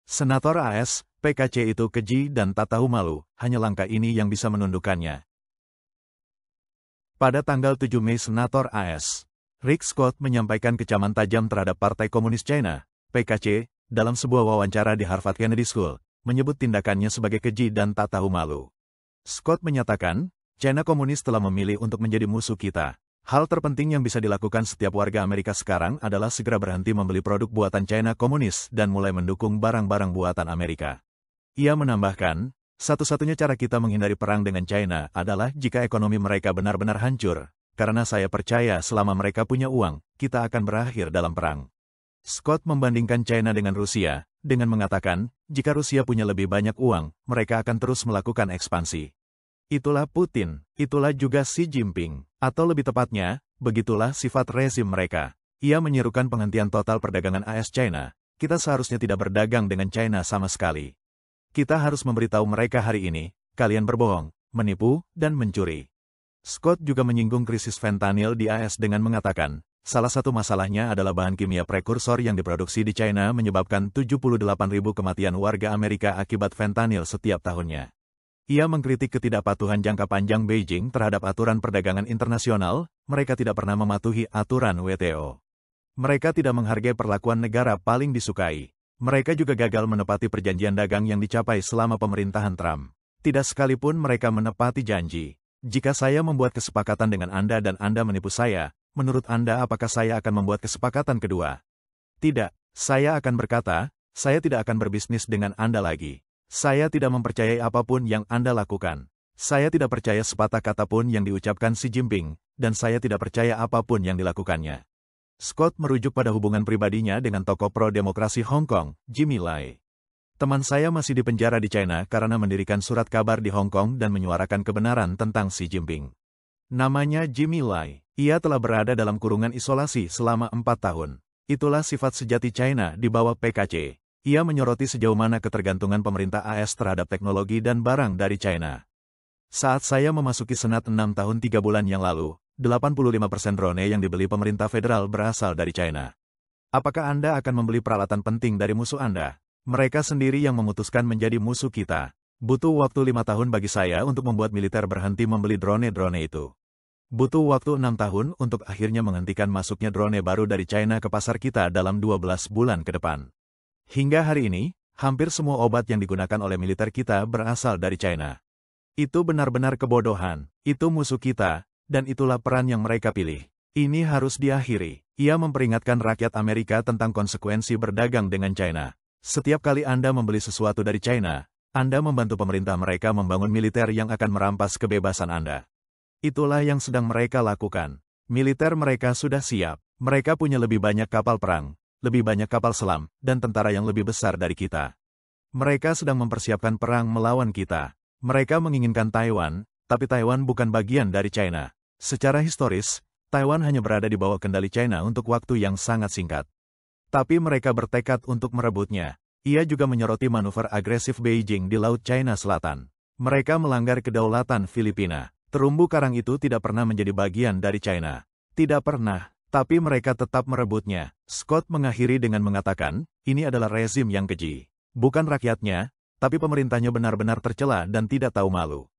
Senator AS, PKC itu keji dan tak tahu malu, hanya langkah ini yang bisa menundukkannya. Pada tanggal 7 Mei Senator AS, Rick Scott menyampaikan kecaman tajam terhadap Partai Komunis China, PKC, dalam sebuah wawancara di Harvard Kennedy School, menyebut tindakannya sebagai keji dan tak tahu malu. Scott menyatakan, China Komunis telah memilih untuk menjadi musuh kita. Hal terpenting yang bisa dilakukan setiap warga Amerika sekarang adalah segera berhenti membeli produk buatan China Komunis dan mulai mendukung barang-barang buatan Amerika. Ia menambahkan, satu-satunya cara kita menghindari perang dengan China adalah jika ekonomi mereka benar-benar hancur, karena saya percaya selama mereka punya uang, kita akan berakhir dalam perang. Scott membandingkan China dengan Rusia, dengan mengatakan, jika Rusia punya lebih banyak uang, mereka akan terus melakukan ekspansi. Itulah Putin, itulah juga Xi Jinping, atau lebih tepatnya, begitulah sifat rezim mereka. Ia menyerukan penghentian total perdagangan AS-China, kita seharusnya tidak berdagang dengan China sama sekali. Kita harus memberitahu mereka hari ini, kalian berbohong, menipu, dan mencuri. Scott juga menyinggung krisis fentanyl di AS dengan mengatakan, salah satu masalahnya adalah bahan kimia prekursor yang diproduksi di China menyebabkan 78.000 kematian warga Amerika akibat fentanyl setiap tahunnya. Ia mengkritik ketidakpatuhan jangka panjang Beijing terhadap aturan perdagangan internasional, mereka tidak pernah mematuhi aturan WTO. Mereka tidak menghargai perlakuan negara paling disukai. Mereka juga gagal menepati perjanjian dagang yang dicapai selama pemerintahan Trump. Tidak sekalipun mereka menepati janji. Jika saya membuat kesepakatan dengan Anda dan Anda menipu saya, menurut Anda apakah saya akan membuat kesepakatan kedua? Tidak, saya akan berkata, saya tidak akan berbisnis dengan Anda lagi. Saya tidak mempercayai apapun yang Anda lakukan. Saya tidak percaya sepatah kata pun yang diucapkan Xi Jinping, dan saya tidak percaya apapun yang dilakukannya. Scott merujuk pada hubungan pribadinya dengan tokoh pro-demokrasi Hong Kong, Jimmy Lai. Teman saya masih dipenjara di China karena mendirikan surat kabar di Hong Kong dan menyuarakan kebenaran tentang Xi Jinping. Namanya Jimmy Lai. Ia telah berada dalam kurungan isolasi selama 4 tahun. Itulah sifat sejati China di bawah PKC. Ia menyoroti sejauh mana ketergantungan pemerintah AS terhadap teknologi dan barang dari China. Saat saya memasuki Senat 6 tahun 3 bulan yang lalu, 85% drone yang dibeli pemerintah federal berasal dari China. Apakah Anda akan membeli peralatan penting dari musuh Anda? Mereka sendiri yang memutuskan menjadi musuh kita. Butuh waktu 5 tahun bagi saya untuk membuat militer berhenti membeli drone-drone itu. Butuh waktu 6 tahun untuk akhirnya menghentikan masuknya drone baru dari China ke pasar kita dalam 12 bulan ke depan. Hingga hari ini, hampir semua obat yang digunakan oleh militer kita berasal dari China. Itu benar-benar kebodohan, itu musuh kita, dan itulah peran yang mereka pilih. Ini harus diakhiri. Ia memperingatkan rakyat Amerika tentang konsekuensi berdagang dengan China. Setiap kali Anda membeli sesuatu dari China, Anda membantu pemerintah mereka membangun militer yang akan merampas kebebasan Anda. Itulah yang sedang mereka lakukan. Militer mereka sudah siap. Mereka punya lebih banyak kapal perang, lebih banyak kapal selam, dan tentara yang lebih besar dari kita. Mereka sedang mempersiapkan perang melawan kita. Mereka menginginkan Taiwan, tapi Taiwan bukan bagian dari China. Secara historis, Taiwan hanya berada di bawah kendali China untuk waktu yang sangat singkat. Tapi mereka bertekad untuk merebutnya. Ia juga menyoroti manuver agresif Beijing di Laut China Selatan. Mereka melanggar kedaulatan Filipina. Terumbu karang itu tidak pernah menjadi bagian dari China. Tidak pernah. Tapi mereka tetap merebutnya. Scott mengakhiri dengan mengatakan, ini adalah rezim yang keji. Bukan rakyatnya, tapi pemerintahnya benar-benar tercela dan tidak tahu malu.